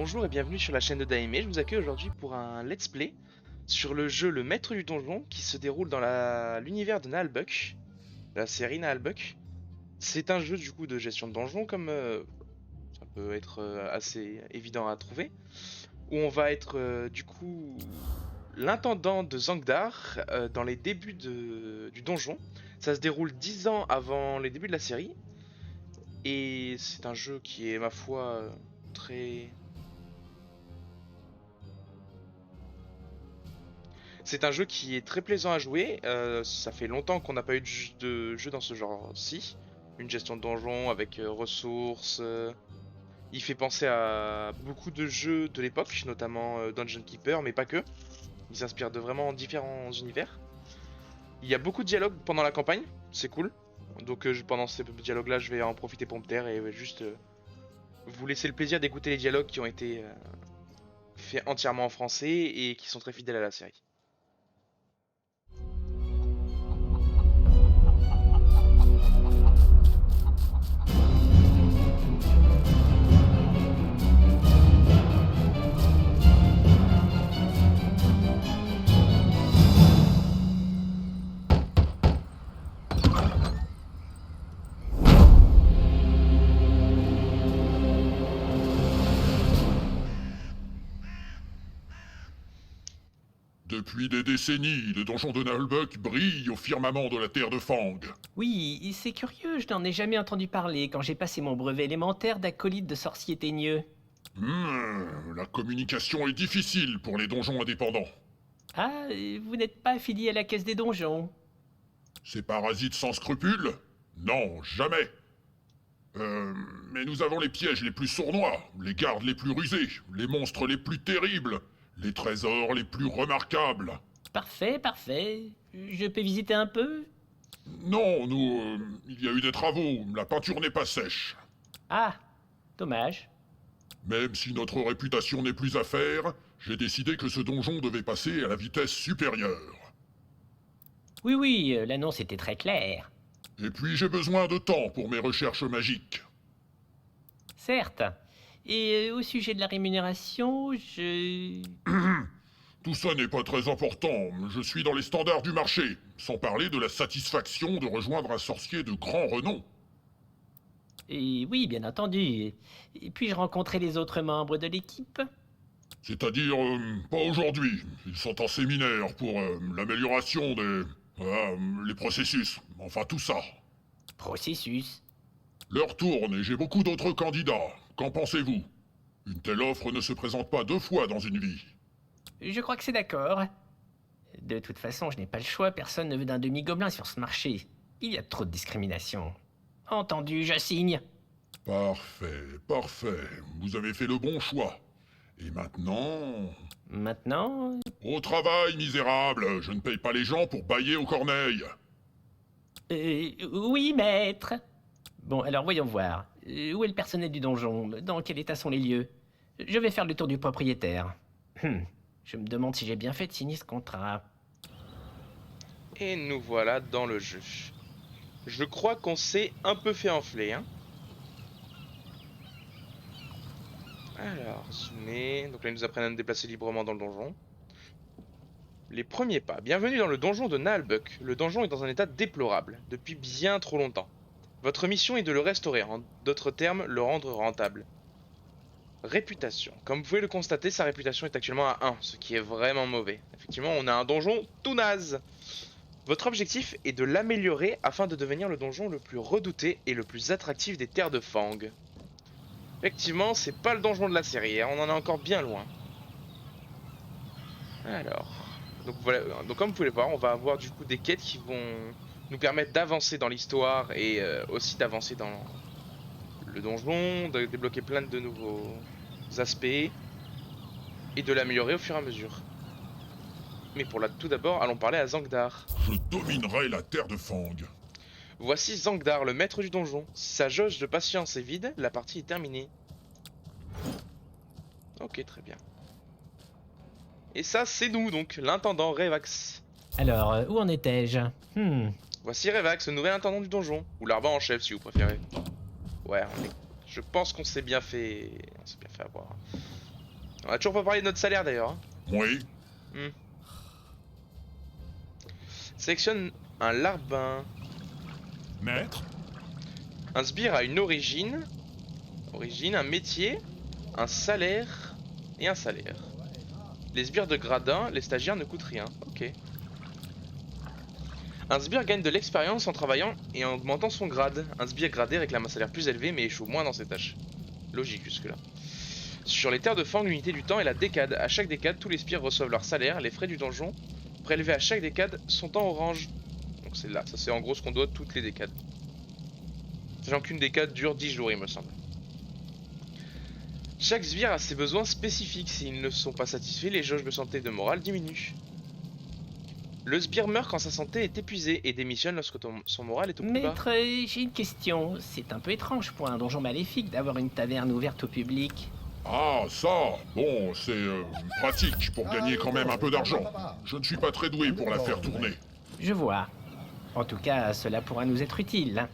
bonjour et bienvenue sur la chaîne de Daime. Je vous accueille aujourd'hui pour un let's play sur le jeu Le Maître du Donjon qui se déroule dans l'univers de Naalbuck, la série Naalbuck. C'est un jeu du coup de gestion de donjon comme ça peut être assez évident à trouver, où on va être du coup l'intendant de Zangdar dans les débuts du donjon. Ça se déroule 10 ans avant les débuts de la série et c'est un jeu qui est ma foi très... C'est un jeu qui est très plaisant à jouer. Ça fait longtemps qu'on n'a pas eu de jeu dans ce genre-ci. Une gestion de donjon avec ressources. Il fait penser à beaucoup de jeux de l'époque, notamment Dungeon Keeper, mais pas que. Il s'inspire de vraiment différents univers. Il y a beaucoup de dialogues pendant la campagne, c'est cool. Donc pendant ces dialogues-là, je vais en profiter pour me taire et juste vous laisser le plaisir d'écouter les dialogues qui ont été faits entièrement en français et qui sont très fidèles à la série. Depuis des décennies, le donjon de Naalbuck brille au firmament de la terre de Fang. Oui, c'est curieux, je n'en ai jamais entendu parler quand j'ai passé mon brevet élémentaire d'acolyte de sorcier teigneux. La communication est difficile pour les donjons indépendants. Ah, vous n'êtes pas affilié à la caisse des donjons? Ces parasites sans scrupules? Non, jamais. Mais nous avons les pièges les plus sournois, les gardes les plus rusés, les monstres les plus terribles, les trésors les plus remarquables. Parfait, parfait. Je peux visiter un peu? Non, il y a eu des travaux, la peinture n'est pas sèche. Ah, dommage. Même si notre réputation n'est plus à faire, j'ai décidé que ce donjon devait passer à la vitesse supérieure. Oui, l'annonce était très claire. Et puis j'ai besoin de temps pour mes recherches magiques. Certes. Et au sujet de la rémunération, je... Tout ça n'est pas très important, je suis dans les standards du marché, sans parler de la satisfaction de rejoindre un sorcier de grand renom. Et oui, bien entendu. Et puis-je rencontrer les autres membres de l'équipe? C'est-à-dire, pas aujourd'hui, ils sont en séminaire pour l'amélioration des... les processus, enfin tout ça. Processus. L'heure tourne et j'ai beaucoup d'autres candidats, qu'en pensez-vous? Une telle offre ne se présente pas deux fois dans une vie. Je crois que c'est d'accord. De toute façon, je n'ai pas le choix, personne ne veut d'un demi-gobelin sur ce marché. Il y a trop de discrimination. Entendu, je signe. Parfait, parfait, vous avez fait le bon choix. Et maintenant... Maintenant... Au travail, misérable, je ne paye pas les gens pour bailler aux corneilles. Oui, maître. Bon, alors voyons voir. Où est le personnel du donjon? Dans quel état sont les lieux? Je vais faire le tour du propriétaire. Je me demande si j'ai bien fait de signer ce contrat. Et nous voilà dans le jeu. Je crois qu'on s'est un peu fait enfler, hein. Alors, zoomer. Donc là, ils nous apprennent à nous déplacer librement dans le donjon. Les premiers pas. Bienvenue dans le donjon de Naalbuck. Le donjon est dans un état déplorable, depuis bien trop longtemps. Votre mission est de le restaurer, en d'autres termes, le rendre rentable. Réputation. Comme vous pouvez le constater, sa réputation est actuellement à 1, ce qui est vraiment mauvais. Effectivement, on a un donjon tout naze. Votre objectif est de l'améliorer afin de devenir le donjon le plus redouté et le plus attractif des terres de Fang. Effectivement, c'est pas le donjon de la série, hein, on en est encore bien loin. Alors, donc voilà, donc comme vous pouvez le voir, on va avoir du coup des quêtes qui vont nous permettre d'avancer dans l'histoire et aussi d'avancer dans le donjon, de débloquer plein de nouveaux aspects et de l'améliorer au fur et à mesure. Mais pour là, tout d'abord, allons parler à Zangdar. Je dominerai la terre de Fang. Voici Zangdar, le maître du donjon. Si sa jauge de patience est vide, la partie est terminée. Ok, très bien. Et ça, c'est nous donc, l'intendant Revax. Alors, où en étais-je? Voici Revax, le nouvel intendant du donjon. Ou l'arbre en chef, si vous préférez. Ouais, je pense qu'on s'est bien fait... On s'est bien fait avoir. On a toujours pas parlé de notre salaire d'ailleurs. Hein. Oui. Sélectionne un larbin. Maître? Un sbire a une origine, un métier, un salaire et un salaire. Les sbires de gradin, les stagiaires ne coûtent rien. Ok. Un sbire gagne de l'expérience en travaillant et en augmentant son grade. Un sbire gradé réclame un salaire plus élevé mais échoue moins dans ses tâches. Logique jusque-là. Sur les terres de Fang, l'unité du temps est la décade. À chaque décade, tous les sbires reçoivent leur salaire. Les frais du donjon prélevés à chaque décade sont en orange. Donc c'est là, ça c'est en gros ce qu'on doit toutes les décades. Sachant qu'une décade dure 10 jours il me semble. Chaque sbire a ses besoins spécifiques. S'ils ne sont pas satisfaits, les jauges de santé et de morale diminuent. Le sbire meurt quand sa santé est épuisée et démissionne lorsque son moral est au plus bas. Maître, j'ai une question. C'est un peu étrange pour un donjon maléfique d'avoir une taverne ouverte au public. Ah, ça, bon, c'est pratique pour gagner quand même un peu d'argent. Je ne suis pas très doué pour la faire tourner. Je vois. En tout cas, cela pourra nous être utile.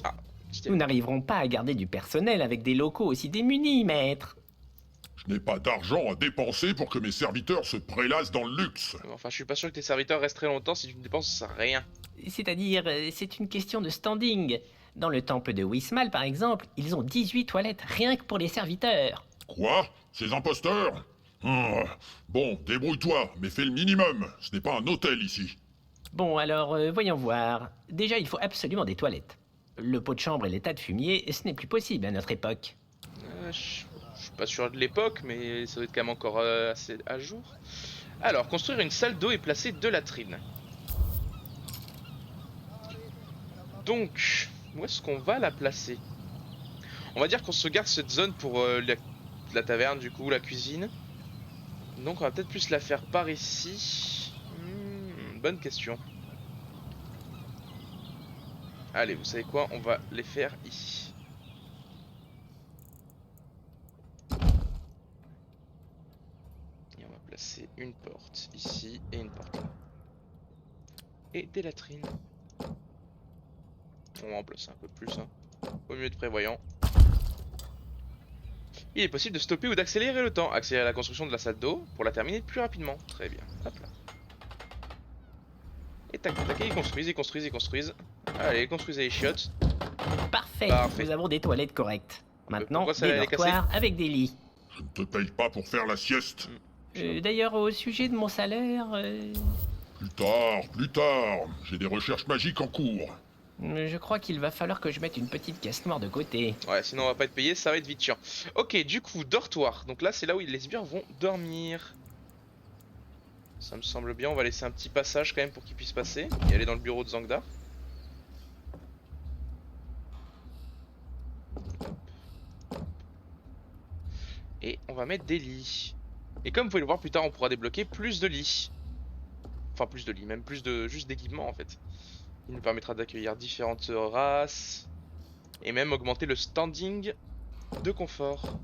Ah, Nous n'arriverons pas à garder du personnel avec des locaux aussi démunis, maître. Je n'ai pas d'argent à dépenser pour que mes serviteurs se prélassent dans le luxe. Enfin, je suis pas sûr que tes serviteurs restent très longtemps si tu ne dépenses rien. C'est-à-dire, c'est une question de standing. Dans le temple de Wismal, par exemple, ils ont 18 toilettes rien que pour les serviteurs. Quoi? Ces imposteurs? Bon, débrouille-toi, mais fais le minimum. Ce n'est pas un hôtel ici. Bon, alors, voyons voir. Déjà, il faut absolument des toilettes. Le pot de chambre et les tas de fumier, ce n'est plus possible à notre époque. Je suis pas sûr de l'époque, mais ça doit être quand même encore assez à jour. Alors, construire une salle d'eau et placer 2 latrines. Donc, où est-ce qu'on va la placer? On va dire qu'on se garde cette zone pour la taverne, du coup, la cuisine. Donc, on va peut-être plus la faire par ici. Bonne question. Allez, vous savez quoi? On va les faire ici. Et on va placer une porte ici et une porte là. Et des latrines. On va en placer un peu plus, hein. Au mieux de prévoyant. Il est possible de stopper ou d'accélérer le temps. Accélérer la construction de la salle d'eau pour la terminer plus rapidement. Très bien. Hop là. Et tac, tac, tac, ils construisent. Allez, construisez les chiottes. Parfait, Parfait. nous avons des toilettes correctes. Maintenant, pourquoi ça des allait casser dortoirs avec des lits. Je ne te paye pas pour faire la sieste. D'ailleurs, au sujet de mon salaire, Plus tard. J'ai des recherches magiques en cours. je crois qu'il va falloir que je mette une petite caisse noire de côté. Ouais, sinon on va pas être payé, ça va être vite chiant. Ok, du coup, dortoir. Donc là, c'est là où les sbires vont dormir. Ça me semble bien, on va laisser un petit passage quand même pour qu'ils puissent passer et aller dans le bureau de Zangdar. Et on va mettre des lits. Et comme vous pouvez le voir plus tard, on pourra débloquer plus de lits. Enfin, plus de lits, même plus de juste d'équipement en fait. Il nous permettra d'accueillir différentes races. Et même augmenter le standing de confort.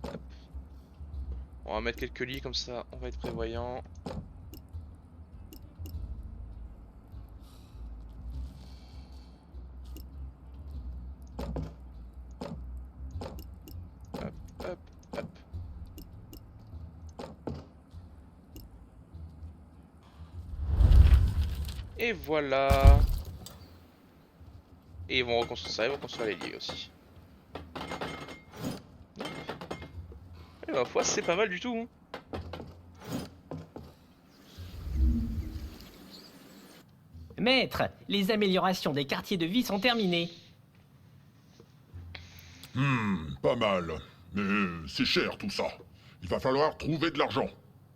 Hop. On va mettre quelques lits comme ça, on va être prévoyant. Hop, hop, hop. Et voilà. Et ils vont reconstruire ça, ils vont construire les lits aussi. Et ma foi, c'est pas mal du tout. Hein. Maître, les améliorations des quartiers de vie sont terminées. Pas mal. Mais c'est cher tout ça. Il va falloir trouver de l'argent.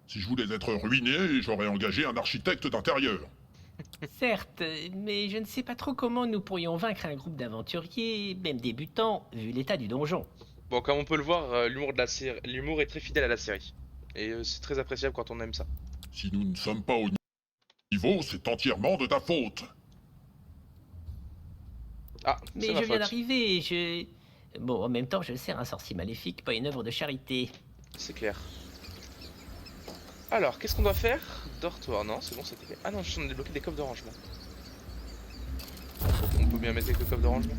Si je voulais être ruiné, j'aurais engagé un architecte d'intérieur. Certes, mais je ne sais pas trop comment nous pourrions vaincre un groupe d'aventuriers, même débutants, vu l'état du donjon. Bon, comme on peut le voir, l'humour est très fidèle à la série. Et c'est très appréciable quand on aime ça. Si nous ne sommes pas au niveau, c'est entièrement de ta faute. Ah, Mais c'est ma je viens faute. d'arriver, je... Bon, en même temps, je sers un sorcier maléfique, pas une œuvre de charité. C'est clair. Alors, qu'est-ce qu'on doit faire? Dortoir, non, c'est bon, c'était fait. Ah non, je suis en train de débloquer des coffres de rangement. On peut bien mettre quelques coffres de rangement.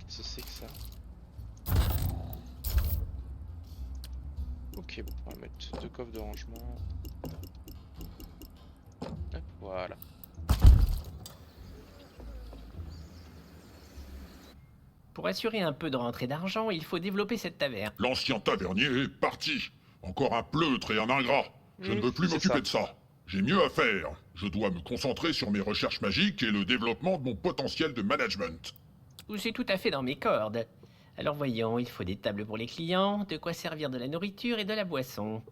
Qu'est-ce que c'est que ça? Ok, bon, on va mettre 2 coffres de rangement. Hop, voilà. Pour assurer un peu de rentrée d'argent, il faut développer cette taverne. L'ancien tavernier est parti. Encore un pleutre et un ingrat. Je ne veux plus c'est m'occuper ça. de ça. J'ai mieux à faire. Je dois me concentrer sur mes recherches magiques et le développement de mon potentiel de management. C'est tout à fait dans mes cordes. Alors voyons, il faut des tables pour les clients, de quoi servir de la nourriture et de la boisson.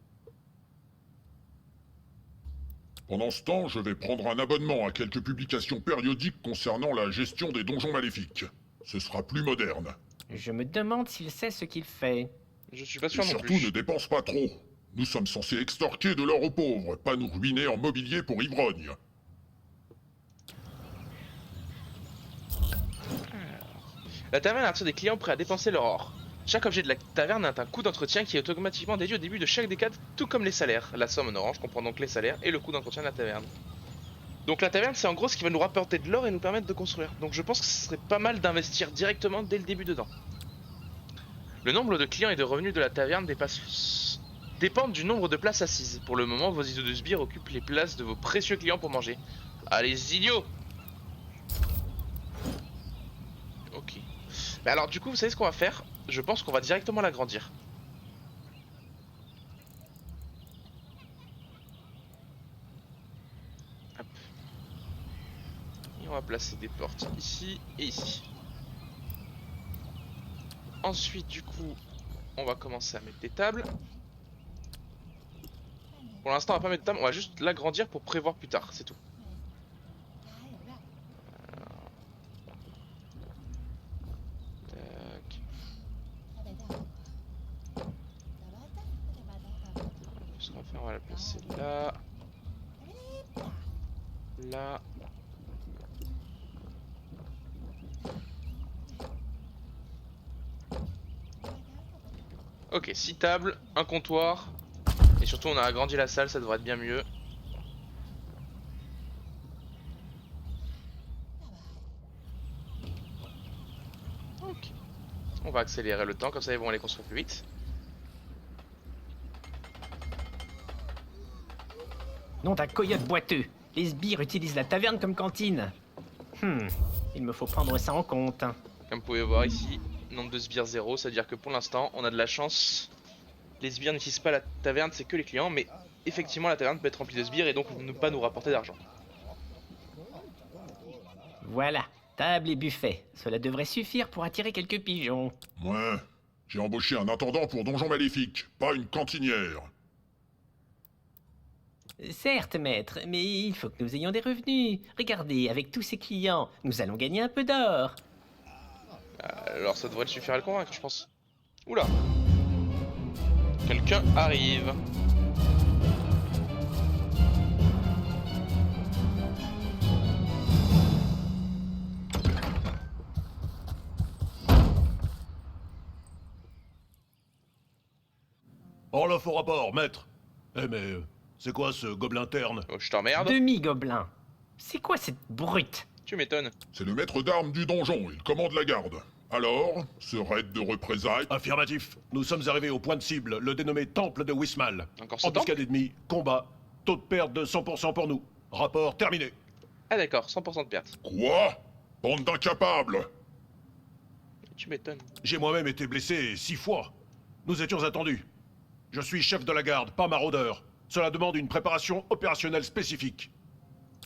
Pendant ce temps, je vais prendre un abonnement à quelques publications périodiques concernant la gestion des donjons maléfiques. Ce sera plus moderne. Je me demande s'il sait ce qu'il fait. Je suis pas Et sûr non surtout, plus. ne dépense pas trop. Nous sommes censés extorquer de l'or aux pauvres, pas nous ruiner en mobilier pour ivrogne. La taverne attire des clients prêts à dépenser leur or. Chaque objet de la taverne a un coût d'entretien qui est automatiquement déduit au début de chaque décade, tout comme les salaires. La somme en orange comprend donc les salaires et le coût d'entretien de la taverne. Donc la taverne, c'est en gros ce qui va nous rapporter de l'or et nous permettre de construire. Donc je pense que ce serait pas mal d'investir directement dès le début dedans. Le nombre de clients et de revenus de la taverne dépendent du nombre de places assises. Pour le moment, vos idiots de sbires occupent les places de vos précieux clients pour manger. Allez, idiots! Ok. Mais alors du coup, vous savez ce qu'on va faire? Je pense qu'on va directement l'agrandir. Hop. Et on va placer des portes ici et ici. Ensuite, du coup, on va commencer à mettre des tables. Pour l'instant, on va pas mettre de table, on va juste l'agrandir pour prévoir plus tard, c'est tout. Tac. Ce qu'on va faire, on va la placer là. Là. Ok, 6 tables, un comptoir. Et surtout, on a agrandi la salle, ça devrait être bien mieux. Ok. On va accélérer le temps, comme ça ils vont aller construire plus vite. Non d'un coyote boiteux. Les sbires utilisent la taverne comme cantine. Il me faut prendre ça en compte. Comme vous pouvez voir ici, nombre de sbires 0, c'est-à-dire que pour l'instant, on a de la chance. Les sbires n'utilisent pas la taverne, c'est que les clients, mais effectivement la taverne peut être remplie de sbires et donc ne pas nous rapporter d'argent. Voilà, table et buffet. Cela devrait suffire pour attirer quelques pigeons. Ouais, j'ai embauché un intendant pour donjon maléfique, pas une cantinière. Certes, maître, mais il faut que nous ayons des revenus. Regardez, avec tous ces clients, nous allons gagner un peu d'or. Alors ça devrait suffire à le convaincre, je pense. Oula. Quelqu'un arrive. Oh là, faux rapport, maître. Eh mais, c'est quoi ce gobelin terne? Oh, je t'emmerde. Demi-gobelin. C'est quoi cette brute? Tu m'étonnes. C'est le maître d'armes du donjon, il commande la garde. Alors, ce raid de représailles... Affirmatif. Nous sommes arrivés au point de cible, le dénommé Temple de Wismal. Encore ce Embuscade temple? ennemie, combat, taux de perte de 100% pour nous. Rapport terminé. Ah d'accord, 100% de perte. Quoi? Bande d'incapables! Tu m'étonnes. J'ai moi-même été blessé 6 fois. Nous étions attendus. Je suis chef de la garde, pas maraudeur. Cela demande une préparation opérationnelle spécifique.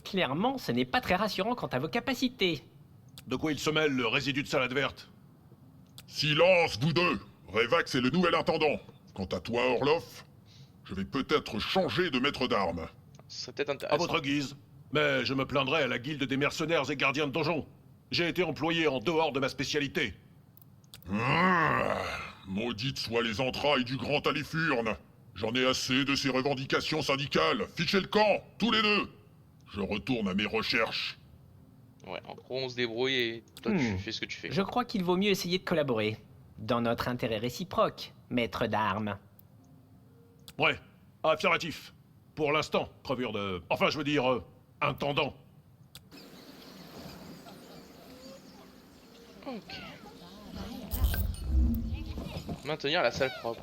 Clairement, ce n'est pas très rassurant quant à vos capacités. De quoi il se mêle, le résidu de salade verte? Silence, vous deux! Revax est le nouvel intendant. Quant à toi, Orloff, je vais peut-être changer de maître d'armes. Ça serait peut-être À intéressant. votre guise. Mais je me plaindrai à la guilde des mercenaires et gardiens de donjon. J'ai été employé en dehors de ma spécialité. Maudites soient les entrailles du grand Alifurne. J'en ai assez de ces revendications syndicales. Fichez le camp, tous les deux. Je retourne à mes recherches. Ouais, en gros on se débrouille et toi tu fais ce que tu fais. Je crois qu'il vaut mieux essayer de collaborer. Dans notre intérêt réciproque, maître d'armes. Ouais, affirmatif. Pour l'instant, crevure de... Enfin, je veux dire, intendant. Ok. Maintenir la salle propre.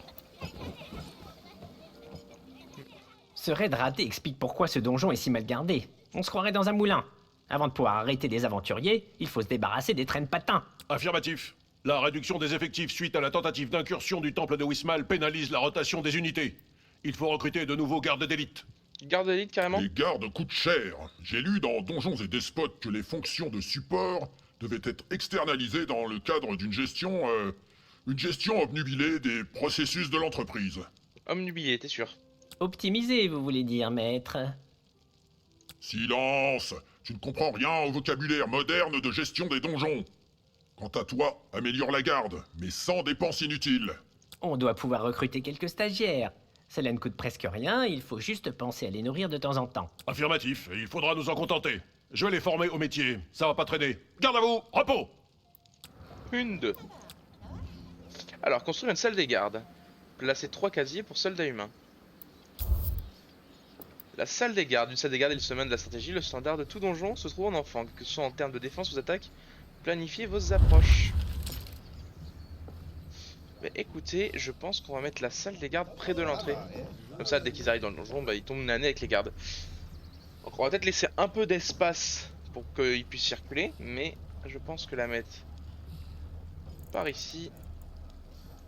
Ce raid raté explique pourquoi ce donjon est si mal gardé. On se croirait dans un moulin. Avant de pouvoir arrêter des aventuriers, il faut se débarrasser des traînes patins. Affirmatif. La réduction des effectifs suite à la tentative d'incursion du temple de Wismal pénalise la rotation des unités. Il faut recruter de nouveaux gardes d'élite. Garde d'élite carrément. Les gardes coûtent cher. J'ai lu dans Donjons et Despotes que les fonctions de support devaient être externalisées dans le cadre d'une gestion... une gestion obnubilée des processus de l'entreprise. Omnubilé, t'es sûr? Optimisé, vous voulez dire, maître? Silence! Tu ne comprends rien au vocabulaire moderne de gestion des donjons. Quant à toi, améliore la garde, mais sans dépenses inutiles. On doit pouvoir recruter quelques stagiaires. Cela ne coûte presque rien, il faut juste penser à les nourrir de temps en temps. Affirmatif, et il faudra nous en contenter. Je vais les former au métier, ça va pas traîner. Garde à vous, repos! Une, deux. Alors, construire une salle des gardes. Placer 3 casiers pour soldats humains. La salle des gardes. Une salle des gardes est le sommet de la stratégie. Le standard de tout donjon se trouve en enfant. Que ce soit en termes de défense ou d'attaque, planifiez vos approches. Mais écoutez, je pense qu'on va mettre la salle des gardes près de l'entrée. Comme ça, dès qu'ils arrivent dans le donjon, bah, ils tombent nez avec les gardes. Donc on va peut-être laisser un peu d'espace pour qu'ils puissent circuler. Mais je pense que la mettre par ici...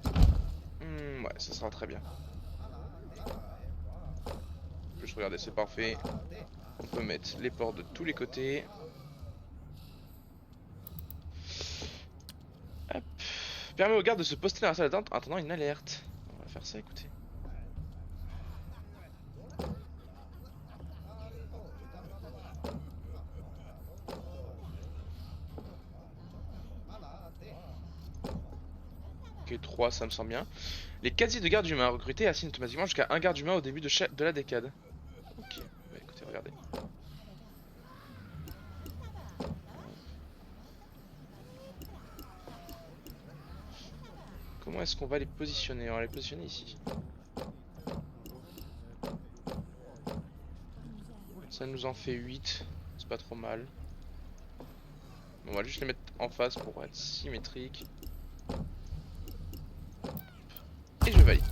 ouais, ça sera très bien. Juste regardez, c'est parfait. On peut mettre les portes de tous les côtés. Hop. Permet aux gardes de se poster dans la salle d'attente en attendant une alerte. On va faire ça, écoutez. Ok, 3, ça me semble bien. Les casiers de garde humains recrutés assignent automatiquement jusqu'à un garde humain au début de la décade. Ok, bah écoutez, regardez. Comment est-ce qu'on va les positionner? On va les positionner ici. Ça nous en fait 8, c'est pas trop mal. On va juste les mettre en face pour être symétrique. Et je valide.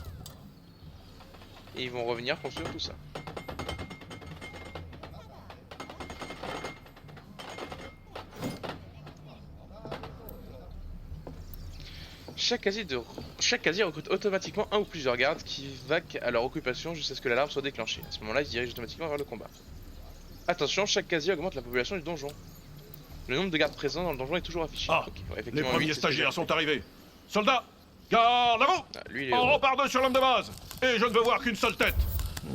Et ils vont revenir construire tout ça. Chaque casier recrute automatiquement un ou plusieurs gardes qui vaquent à leur occupation jusqu'à ce que l'alarme soit déclenchée. À ce moment-là, ils se dirigent automatiquement vers le combat. Attention, chaque casier augmente la population du donjon. Le nombre de gardes présents dans le donjon est toujours affiché. Ah, Ok, ouais, les effectivement, premiers 8, stagiaires sont arrivés. Soldats, garde à vous! Ah, lui, il est On heureux. repart deux sur l'homme de base, et je ne veux voir qu'une seule tête.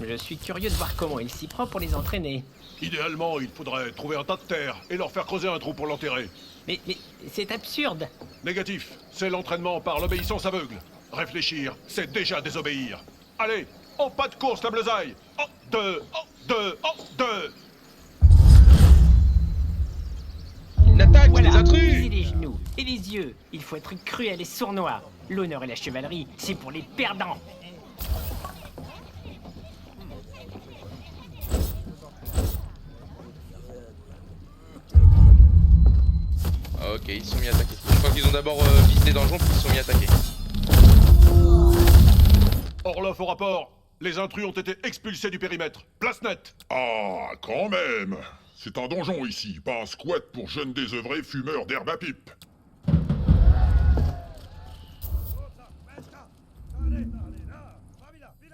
Je suis curieux de voir comment il s'y prend pour les entraîner. Idéalement, il faudrait trouver un tas de terre et leur faire creuser un trou pour l'enterrer. Mais c'est absurde. Négatif, c'est l'entraînement par l'obéissance aveugle. Réfléchir, c'est déjà désobéir. Allez, en pas de course la bleusaille. En deux, deux. Une attaque, Voilà, des intrus! visez les genoux et les yeux. Il faut être cruel et sournois. L'honneur et la chevalerie, c'est pour les perdants. Ok, ils se sont mis à attaquer. Je crois qu'ils ont d'abord visité dans le donjon puis ils se sont mis à attaquer. Orloff au rapport. Les intrus ont été expulsés du périmètre. Place nette. Ah, quand même! C'est un donjon ici, pas un squat pour jeunes désœuvrés fumeurs d'herbe à pipe.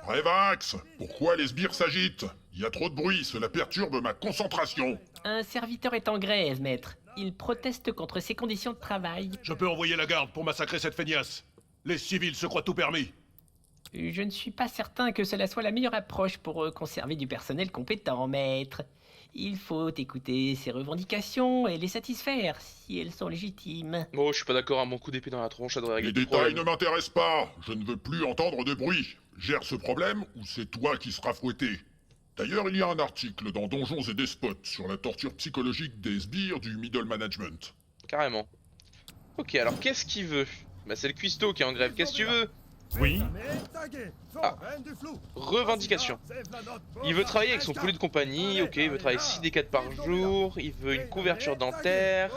Révax! Pourquoi les sbires s'agitent? Il y a trop de bruit, cela perturbe ma concentration. Un serviteur est en grève, maître. Il proteste contre ses conditions de travail. Je peux envoyer la garde pour massacrer cette feignasse. Les civils se croient tout permis. Je ne suis pas certain que cela soit la meilleure approche pour conserver du personnel compétent, maître. Il faut écouter ses revendications et les satisfaire, si elles sont légitimes. Oh, je suis pas d'accord, un bon coup d'épée dans la tronche, ça devrait régler Les tout le détails ne problème. m'intéressent pas. Je ne veux plus entendre de bruit. Gère ce problème ou c'est toi qui seras fouetté. D'ailleurs, il y a un article dans Donjons et Despotes sur la torture psychologique des sbires du middle management. Carrément. Ok, alors qu'est-ce qu'il veut? Bah c'est le cuistot qui est en grève, qu'est-ce que tu veux? Oui. Ah. Revendication. Il veut travailler avec son poulet de compagnie, ok, il veut travailler 6 D4 par jour, il veut une couverture dentaire,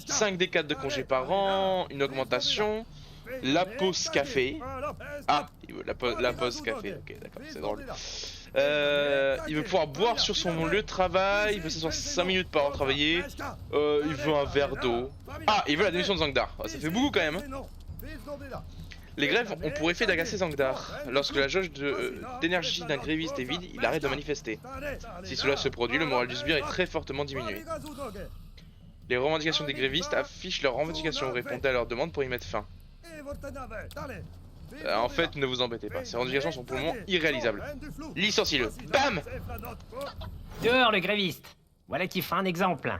5 D4 de congés par an, une augmentation, la pause café. Ah, il veut la pause café, ok, d'accord, c'est drôle. Il veut pouvoir boire sur son lieu de travail, il veut s'asseoir 5 minutes par heure travailler, il veut un verre d'eau. Ah, il veut la démission de Zangdar, ah, ça fait beaucoup quand même. Hein. Les grèves ont pour effet d'agacer Zangdar. Lorsque la jauge d'énergie d'un gréviste est vide, il arrête de manifester. Si cela se produit, le moral du sbire est très fortement diminué. Les revendications des grévistes affichent leurs revendications, répondez à leurs demandes pour y mettre fin. En fait, ne vous embêtez pas, ces revendications sont pour le moment irréalisables. Licenciez-le. Bam! Dehors le gréviste. Voilà qui fera un exemple.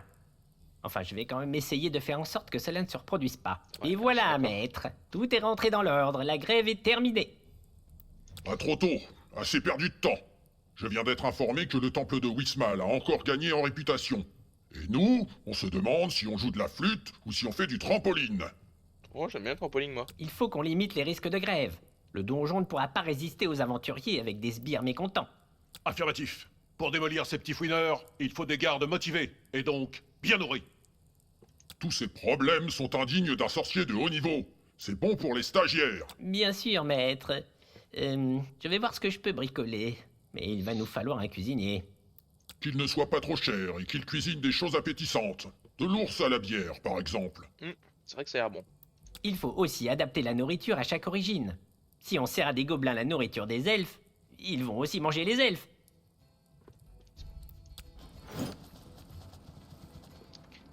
Enfin, je vais quand même essayer de faire en sorte que cela ne se reproduise pas. Ouais, Et voilà, d'accord. maître. Tout est rentré dans l'ordre. La grève est terminée. Pas trop tôt, assez perdu de temps. Je viens d'être informé que le temple de Wismal a encore gagné en réputation. Et nous, on se demande si on joue de la flûte ou si on fait du trampoline. Oh, j'aime bien le trampoline, moi. Il faut qu'on limite les risques de grève. Le donjon ne pourra pas résister aux aventuriers avec des sbires mécontents. Affirmatif. Pour démolir ces petits fouineurs, il faut des gardes motivés, et donc bien nourris. Tous ces problèmes sont indignes d'un sorcier de haut niveau. C'est bon pour les stagiaires. Bien sûr, maître. Je vais voir ce que je peux bricoler. Mais il va nous falloir un cuisinier. Qu'il ne soit pas trop cher et qu'il cuisine des choses appétissantes. De l'ours à la bière, par exemple. C'est vrai que ça a l'air bon. Il faut aussi adapter la nourriture à chaque origine. Si on sert à des gobelins la nourriture des elfes, ils vont aussi manger les elfes.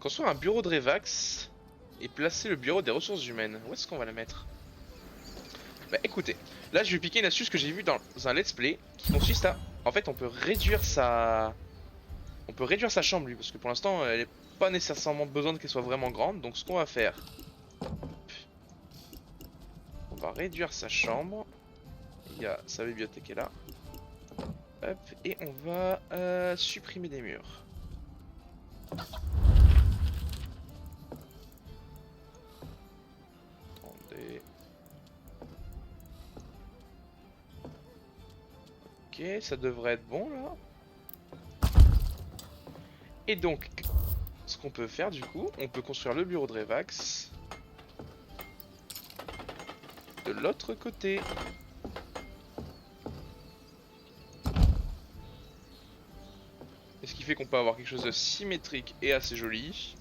Construire un bureau de Revax et placer le bureau des ressources humaines. Où est-ce qu'on va la mettre? Bah écoutez, là je vais piquer une astuce que j'ai vue dans un let's play qui consiste à... En fait on peut réduire sa... On peut réduire sa chambre lui, parce que pour l'instant elle n'est pas nécessairement besoin qu'elle soit vraiment grande. Donc ce qu'on va faire... On va réduire sa chambre. Il y a sa bibliothèque est là. Hop, et on va supprimer des murs. Attendez. Ok, ça devrait être bon là. Et donc, ce qu'on peut faire du coup, on peut construire le bureau de Revax de l'autre côté. Et ce qui fait qu'on peut avoir quelque chose de symétrique et assez joli,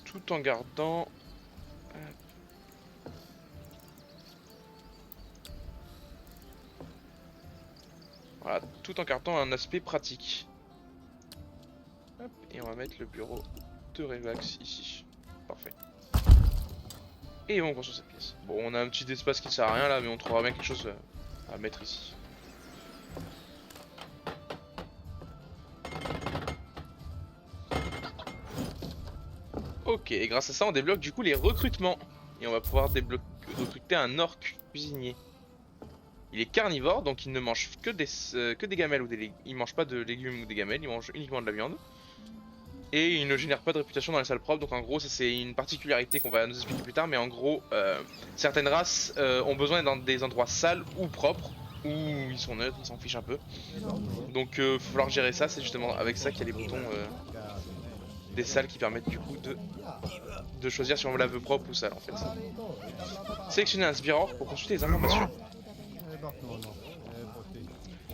tout en gardant... Voilà, tout en gardant un aspect pratique. Hop, et on va mettre le bureau de Revax ici. Parfait. Et on construit cette pièce. Bon, on a un petit espace qui ne sert à rien là, mais on trouvera bien quelque chose à mettre ici. Ok, et grâce à ça on débloque du coup les recrutements. Et on va pouvoir recruter un orc cuisinier. Il est carnivore, donc il ne mange que des gamelles ou des légumes. Il mange pas de légumes ou des gamelles, il mange uniquement de la viande. Et il ne génère pas de réputation dans les salles propres, donc en gros ça c'est une particularité qu'on va nous expliquer plus tard. Mais en gros, certaines races ont besoin dans des endroits sales ou propres, où ils sont neutres, ils s'en fichent un peu. Donc il va falloir gérer ça, c'est justement avec ça qu'il y a les boutons des salles qui permettent du coup de choisir si on la veut propre ou sale en fait. Sélectionner un sbire pour consulter les informations.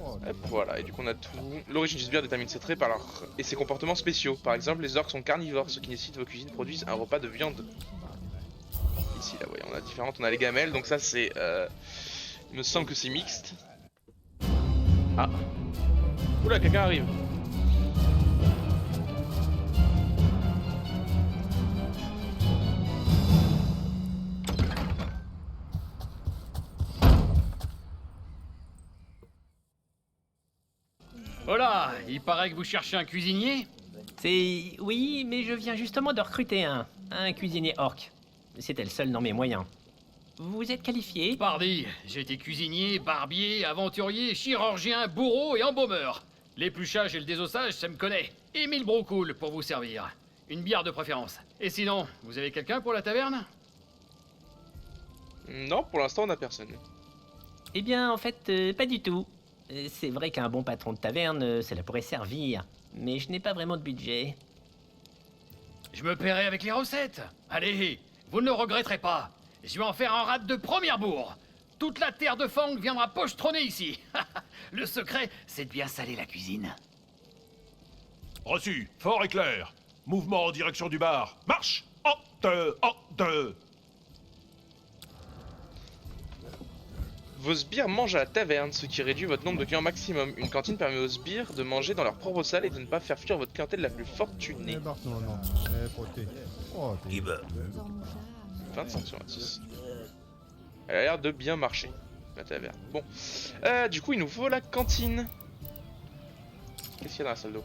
Hop, voilà, et du coup on a tout. L'origine du sbire détermine ses traits et ses comportements spéciaux. Par exemple, les orques sont carnivores, ce qui nécessite que vos cuisines produisent un repas de viande. Ici, là, voyez, on a différentes. On a les gamelles, donc ça c'est... Il me semble que c'est mixte. Ah. Oula, quelqu'un arrive. Voilà, il paraît que vous cherchez un cuisinier. C'est... Oui, mais je viens justement de recruter un cuisinier orc. C'était le seul dans mes moyens. Vous êtes qualifié? Pardi, j'ai été cuisinier, barbier, aventurier, chirurgien, bourreau et embaumeur. L'épluchage et le désossage, ça me connaît. Et 1000 brocoule pour vous servir. Une bière de préférence. Et sinon, vous avez quelqu'un pour la taverne? Non, pour l'instant, on a personne. Eh bien, en fait, pas du tout. C'est vrai qu'un bon patron de taverne, cela pourrait servir. Mais je n'ai pas vraiment de budget. Je me paierai avec les recettes. Allez, vous ne le regretterez pas. Je vais en faire un rat de première bourre. Toute la terre de Fang viendra pochetronner ici. Le secret, c'est de bien saler la cuisine. Reçu, fort et clair. Mouvement en direction du bar. Marche! En deux, en deux. Vos sbires mangent à la taverne, ce qui réduit votre nombre de clients maximum. Une cantine permet aux sbires de manger dans leur propre salle et de ne pas faire fuir votre clientèle la plus fortunée. 25 sur 26. Elle a l'air de bien marcher, la taverne. Bon. Du coup, il nous faut la cantine. Qu'est-ce qu'il y a dans la salle d'eau?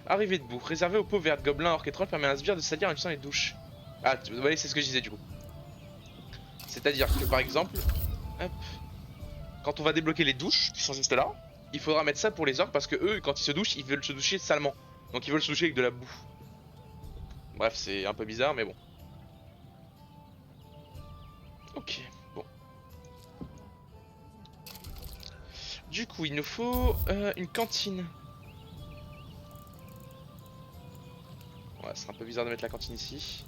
Arrivée debout. Réservé aux pauvres verts gobelins, orques et trolls, permet à un sbire de salir en utilisant les douches. Ah, vous voyez, c'est ce que je disais du coup. C'est-à-dire que par exemple, hop, quand on va débloquer les douches qui sont juste là, il faudra mettre ça pour les orques parce que eux, quand ils se douchent, ils veulent se doucher salement. Donc ils veulent se doucher avec de la boue. Bref, c'est un peu bizarre, mais bon. Ok, bon. Du coup, il nous faut une cantine. Ouais, c'est un peu bizarre de mettre la cantine ici.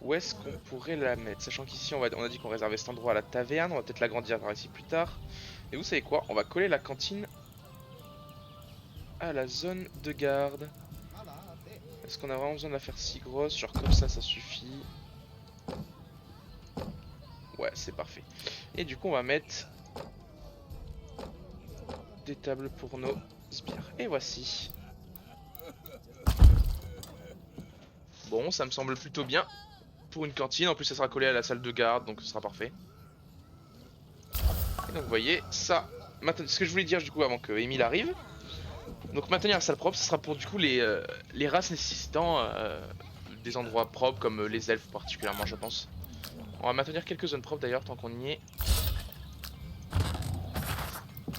Où est-ce qu'on pourrait la mettre? Sachant qu'ici, on a dit qu'on réservait cet endroit à la taverne. On va peut-être l'agrandir par ici plus tard. Et vous savez quoi? On va coller la cantine à la zone de garde. Est-ce qu'on a vraiment besoin de la faire si grosse? Genre comme ça suffit. Ouais, c'est parfait. Et du coup, on va mettre des tables pour nos sbires. Et voici. Bon, ça me semble plutôt bien pour une cantine. En plus, ça sera collé à la salle de garde, donc ce sera parfait. Et donc, vous voyez, ça. Ce que je voulais dire du coup avant que Emile arrive. Donc, maintenir la salle propre, ce sera pour du coup les races nécessitant des endroits propres, comme les elfes particulièrement, je pense. On va maintenir quelques zones propres d'ailleurs, tant qu'on y est.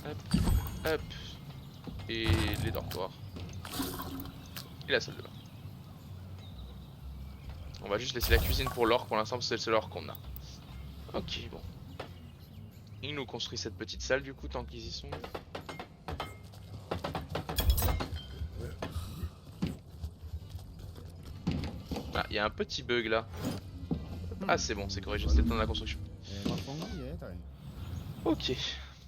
Hop, hop. Et les dortoirs. Et la salle de bain. On va juste laisser la cuisine pour l'orque pour l'instant, c'est le seul orque qu'on a. Ok, bon. Il nous construit cette petite salle du coup, tant qu'ils y sont. Ah, il y a un petit bug là. Ah, c'est bon, c'est corrigé, c'était dans la construction. Ok.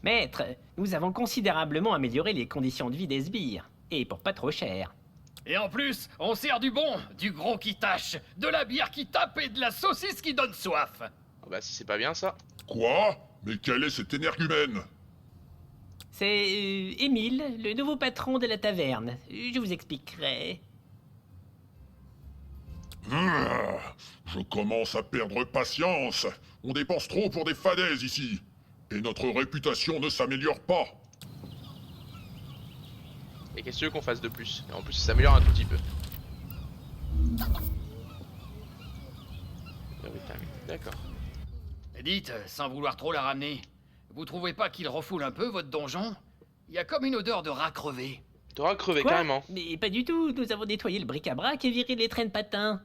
Maître, nous avons considérablement amélioré les conditions de vie des sbires. Et pour pas trop cher. Et en plus, on sert du bon, du gros qui tâche, de la bière qui tape et de la saucisse qui donne soif. Ah bah si c'est pas bien ça. Quoi? Mais quel est cet énergumène? C'est Émile, le nouveau patron de la taverne. Je vous expliquerai. Je commence à perdre patience. On dépense trop pour des fadaises ici. Et notre réputation ne s'améliore pas. Et qu'est-ce que tu veux qu'on fasse de plus? Et en plus ça s'améliore un tout petit peu. D'accord. Dites, sans vouloir trop la ramener, vous trouvez pas qu'il refoule un peu votre donjon? Il y a comme une odeur de rat crevé. T'auras crevé Quoi? carrément. Mais pas du tout, nous avons nettoyé le bric-à-brac et viré les traînes patins.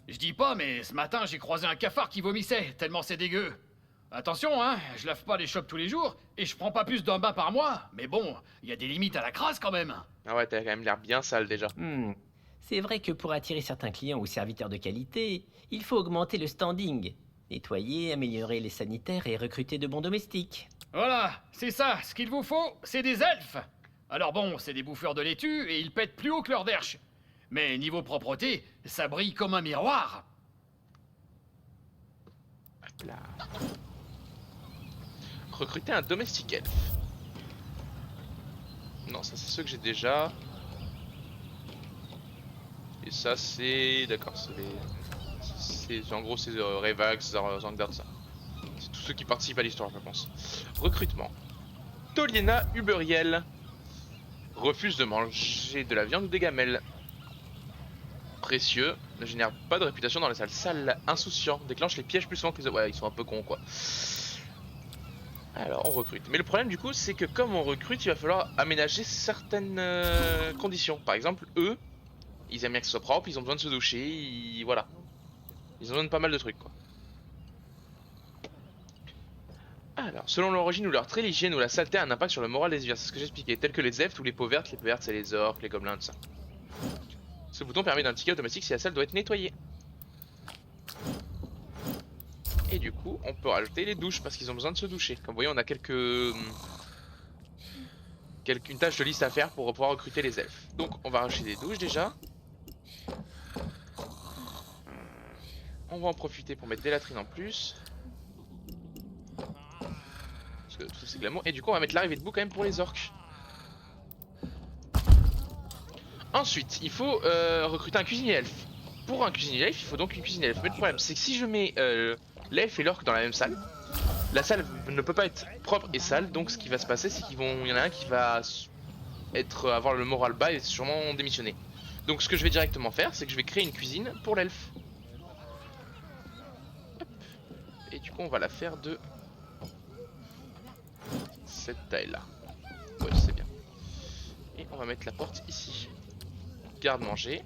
Je dis pas, mais ce matin j'ai croisé un cafard qui vomissait, tellement c'est dégueu. Attention, hein, je lave pas les chopes tous les jours, et je prends pas plus d'un bain par mois, mais bon, il y a des limites à la crasse quand même. Ah ouais, t'as quand même l'air bien sale déjà. C'est vrai que pour attirer certains clients ou serviteurs de qualité, il faut augmenter le standing. Nettoyer, améliorer les sanitaires et recruter de bons domestiques. Voilà, c'est ça, ce qu'il vous faut, c'est des elfes. Alors bon, c'est des bouffeurs de laitue, et ils pètent plus haut que leur derche. Mais niveau propreté, ça brille comme un miroir. Hop là. Recruter un domestique elfe. Non, ça c'est ceux que j'ai déjà. Et ça c'est... D'accord, c'est les... En gros c'est Revax, Zangdard, ça. C'est tous ceux qui participent à l'histoire je pense. Recrutement. Toliena Uberiel. Refuse de manger de la viande ou des gamelles. Précieux. Ne génère pas de réputation dans les salles. Sale, insouciant. Déclenche les pièges plus souvent que les... Ouais, ils sont un peu cons quoi. Alors on recrute. Mais le problème du coup c'est que comme on recrute, il va falloir aménager certaines conditions. Par exemple, eux, ils aiment bien que ce soit propre, ils ont besoin de se doucher, voilà. Ils ont besoin de pas mal de trucs quoi. Alors, selon l'origine ou leur trait, l'hygiène ou la saleté a un impact sur le moral des univers, c'est ce que j'expliquais, tels que les elfes ou les peaux vertes. Les peaux vertes c'est les orques, les gobelins, tout ça. Ce bouton permet d'indiquer automatique si la salle doit être nettoyée. Et du coup, on peut rajouter les douches parce qu'ils ont besoin de se doucher. Comme vous voyez, on a une tâche de liste à faire pour pouvoir recruter les elfes. Donc, on va rajouter des douches déjà. On va en profiter pour mettre des latrines en plus. Parce que tout c'est glamour. Et du coup, on va mettre l'arrivée de boue quand même pour les orques. Ensuite, il faut recruter un cuisinier elfe. Pour un cuisinier elfe, il faut donc une cuisinier elfe. Mais le problème, c'est que si je mets l'elfe et l'orque dans la même salle, la salle ne peut pas être propre et sale. Donc, ce qui va se passer, c'est qu'il y en a un qui va avoir le moral bas et sûrement démissionner. Donc, ce que je vais directement faire, c'est que je vais créer une cuisine pour l'elfe. Et du coup, on va la faire de cette taille-là. Ouais, c'est bien. Et on va mettre la porte ici. Garde-manger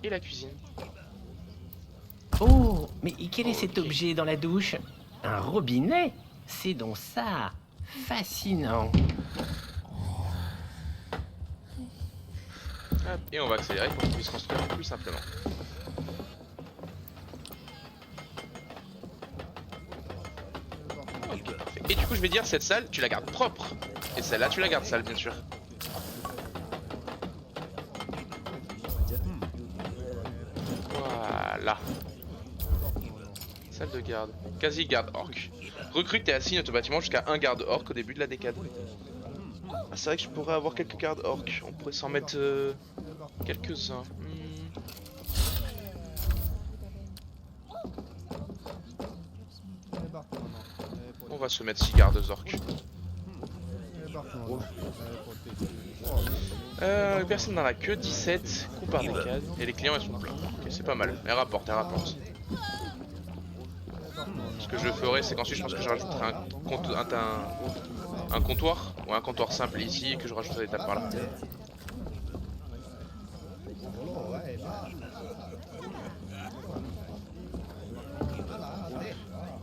et la cuisine. Oh, mais quel est cet Ok. objet dans la douche? Un robinet? C'est donc ça. Fascinant. Hop, et on va accélérer pour qu'on puisse construire plus simplement. Ok, parfait. Et du coup, je vais dire, cette salle, tu la gardes propre. Et celle-là, tu la gardes sale, bien sûr. Voilà. Salle de garde. Quasi garde orc. Recrute et assigne au bâtiment jusqu'à un garde orc au début de la décade. Ah, c'est vrai que je pourrais avoir quelques gardes orc. On pourrait s'en mettre quelques-uns. On va se mettre 6 gardes orcs. Personne dans la queue, 17 coups par décade. Et les clients, ils sont pleins. Ok, c'est pas mal. Elle rapporte, elle rapporte. Ce que je ferai, c'est qu'ensuite, je pense que je rajouterai un comptoir. Ou un comptoir simple ici, et que je rajouterai des tables par là.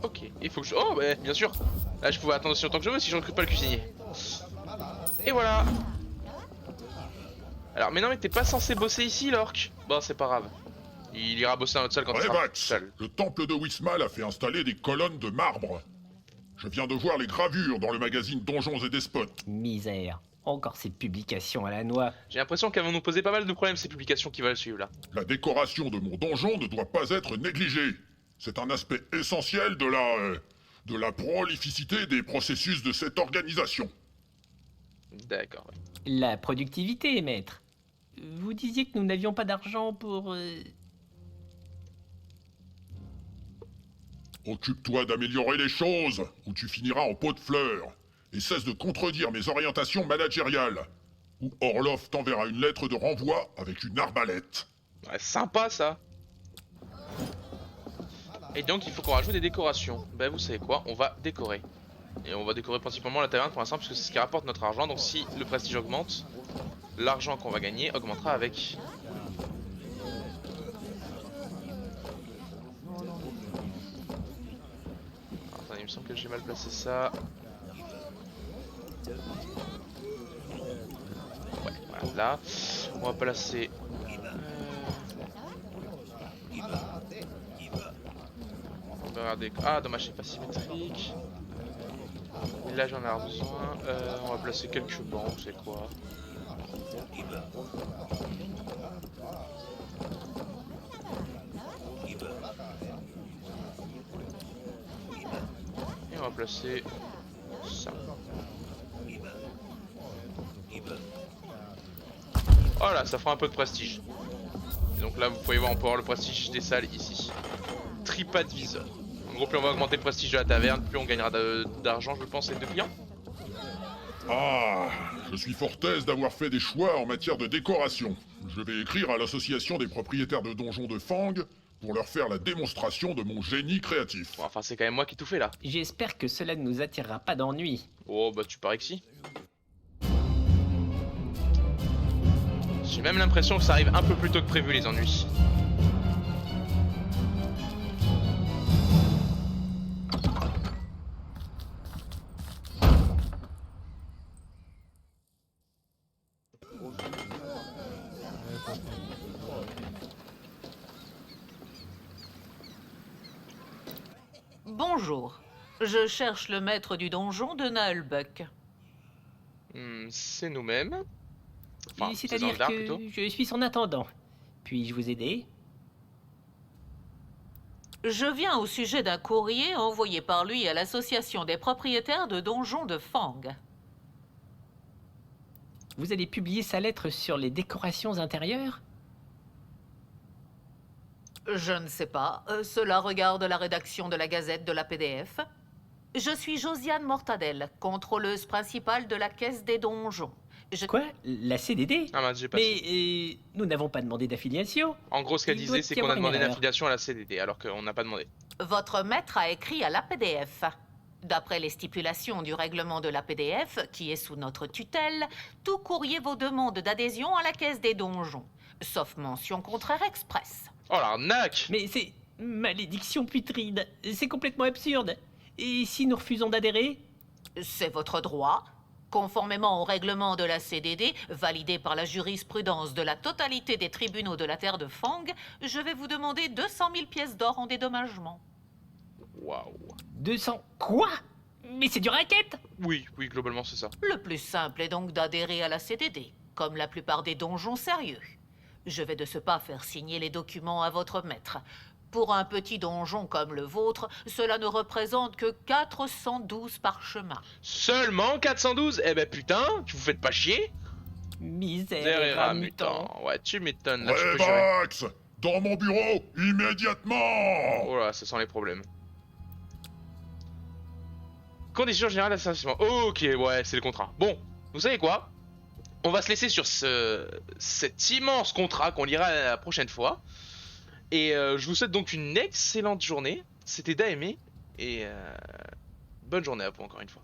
Ok, il faut que je... Oh, bah, bien sûr. Là, je pouvais attendre aussi longtemps que je veux si je recrute pas le cuisinier. Et voilà. Alors, mais non, mais t'es pas censé bosser ici, l'orc. Bon, c'est pas grave. Il ira bosser dans notre salle quand il Ouais, sera Max, seul. le temple de Wismal a fait installer des colonnes de marbre. Je viens de voir les gravures dans le magazine Donjons et Despotes. Misère. Encore ces publications à la noix. J'ai l'impression qu'elles vont nous poser pas mal de problèmes, ces publications qui veulent suivre là. La décoration de mon donjon ne doit pas être négligée. C'est un aspect essentiel de la prolificité des processus de cette organisation. D'accord. Ouais. La productivité, maître. Vous disiez que nous n'avions pas d'argent pour... Occupe-toi d'améliorer les choses, ou tu finiras en pot de fleurs. Et cesse de contredire mes orientations managériales. Ou Orloff t'enverra une lettre de renvoi avec une arbalète. Ouais, sympa ça. Et donc il faut qu'on rajoute des décorations. Ben vous savez quoi, on va décorer. Et on va décorer principalement la taverne pour l'instant parce que c'est ce qui rapporte notre argent. Donc si le prestige augmente, l'argent qu'on va gagner augmentera avec. Attendez, il me semble que j'ai mal placé ça. Ouais, voilà, là. On va placer... Regardez. Ah, dommage, c'est pas symétrique. Et là, j'en ai besoin. On va placer quelques bancs, c'est quoi. Et on va placer ça. Voilà, ça fera un peu de prestige. Et donc là, vous pouvez voir, on peut voir le prestige des salles ici. TripAdvisor. En gros, plus on va augmenter le prestige de la taverne, plus on gagnera d'argent, je pense, et de clients. Ah, je suis fort aise d'avoir fait des choix en matière de décoration. Je vais écrire à l'association des propriétaires de donjons de Fang pour leur faire la démonstration de mon génie créatif. Bon, enfin, c'est quand même moi qui tout fait là. J'espère que cela ne nous attirera pas d'ennui. Oh, bah tu parais que si. J'ai même l'impression que ça arrive un peu plus tôt que prévu, les ennuis. Bonjour. Je cherche le maître du donjon de Nullbuck. C'est nous-mêmes. Enfin, c'est C'est-à-dire Zanjdar, que plutôt. je suis son intendant. Puis-je vous aider? Je viens au sujet d'un courrier envoyé par lui à l'association des propriétaires de donjons de Fang. Vous allez publier sa lettre sur les décorations intérieures? Je ne sais pas. Cela regarde la rédaction de la Gazette de la PDF. Je suis Josiane Mortadelle, contrôleuse principale de la Caisse des donjons. Quoi? La CDD? Ah mince, j'ai pas Mais su. nous n'avons pas demandé d'affiliation. En gros, ce qu'elle il doit disait, c'est y qu'on a avoir une demandé une erreur. affiliation à la CDD, alors qu'on n'a pas demandé. Votre maître a écrit à l'APDF. D'après les stipulations du règlement de l'APDF, qui est sous notre tutelle, tout courrier vaut demande d'adhésion à la Caisse des donjons, sauf mention contraire express. Oh l'arnaque! Mais c'est... Malédiction putride. C'est complètement absurde. Et si nous refusons d'adhérer? C'est votre droit. Conformément au règlement de la CDD, validé par la jurisprudence de la totalité des tribunaux de la terre de Fang, je vais vous demander 200 000 pièces d'or en dédommagement. Waouh. 200... Quoi? Mais c'est du racket! Oui, globalement, c'est ça. Le plus simple est donc d'adhérer à la CDD, comme la plupart des donjons sérieux. Je vais de ce pas faire signer les documents à votre maître. Pour un petit donjon comme le vôtre, cela ne représente que 412 parchemins. Seulement 412? Eh ben putain, tu vous faites pas chier? Misère mutant. Ouais, tu m'étonnes, là, tu peux gérer. Revax! Dans mon bureau, immédiatement! Oh là, ça sent les problèmes. Conditions générales d'assassinat. Ok, ouais, c'est le contrat. Bon, vous savez quoi? On va se laisser sur cet immense contrat qu'on lira la prochaine fois. Et je vous souhaite donc une excellente journée. C'était Daemé. Et bonne journée à vous encore une fois.